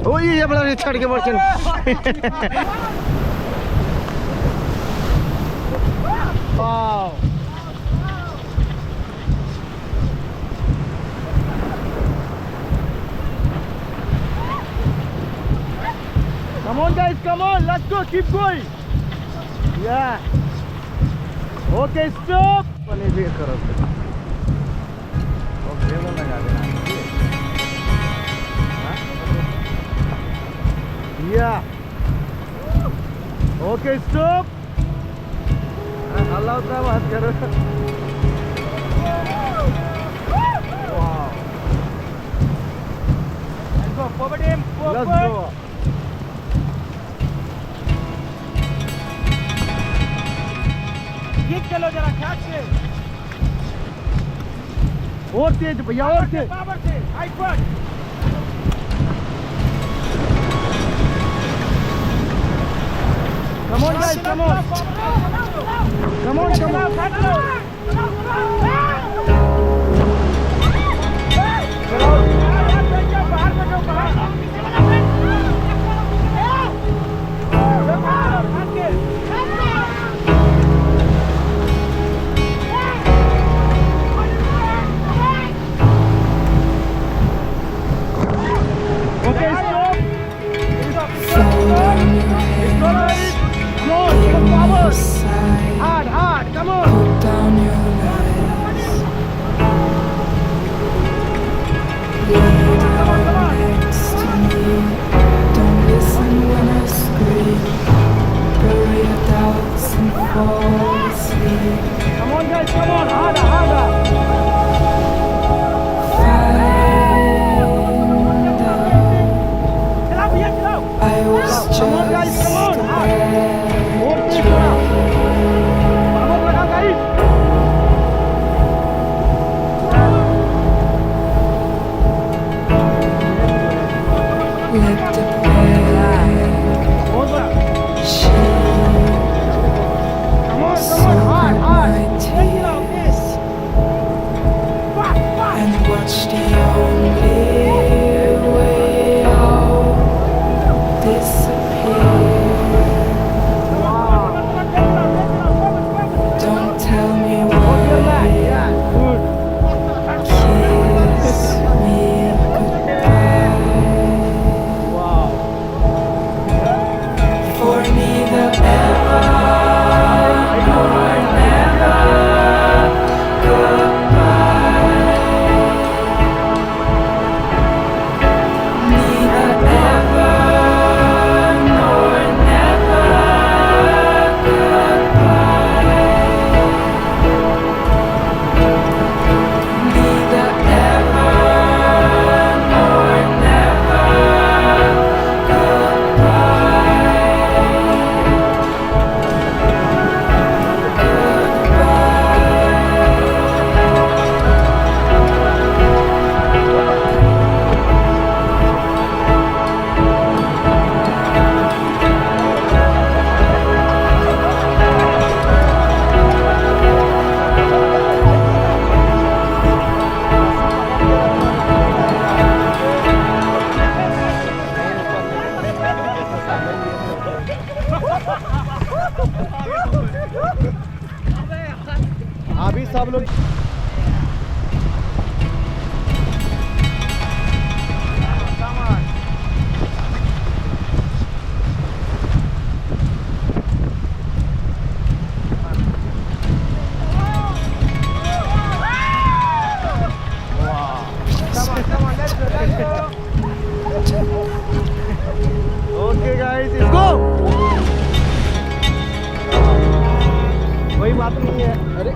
ओ ये बड़ा छड़ के बर्चन wow come on guys, come on, let's go, keep going. Yeah, okay, stop. पानी भी करो ओके वो लगा देना yeah, okay, stop. अल्लाह का बात करो wow, let's go forward him, let's go. चलो जरा ख्याल से और तेज भैया और तेज पावर से हाई फट come on guys come on come on come on hard, come on. Put down your lights. Next to me. Don't listen when I scream. Bury your doubts and fall asleep. Come on guys, come on, harder, harder. I was just come on guys, come on. Let the bed shake my tears and watch the only way out disappear. Don't tell me why. Kiss me goodbye. For neither ever nor never goodbye. Neither ever nor never goodbye. Neither ever nor never अभी सब लोग okay guys let's go कोई बात नहीं है अरे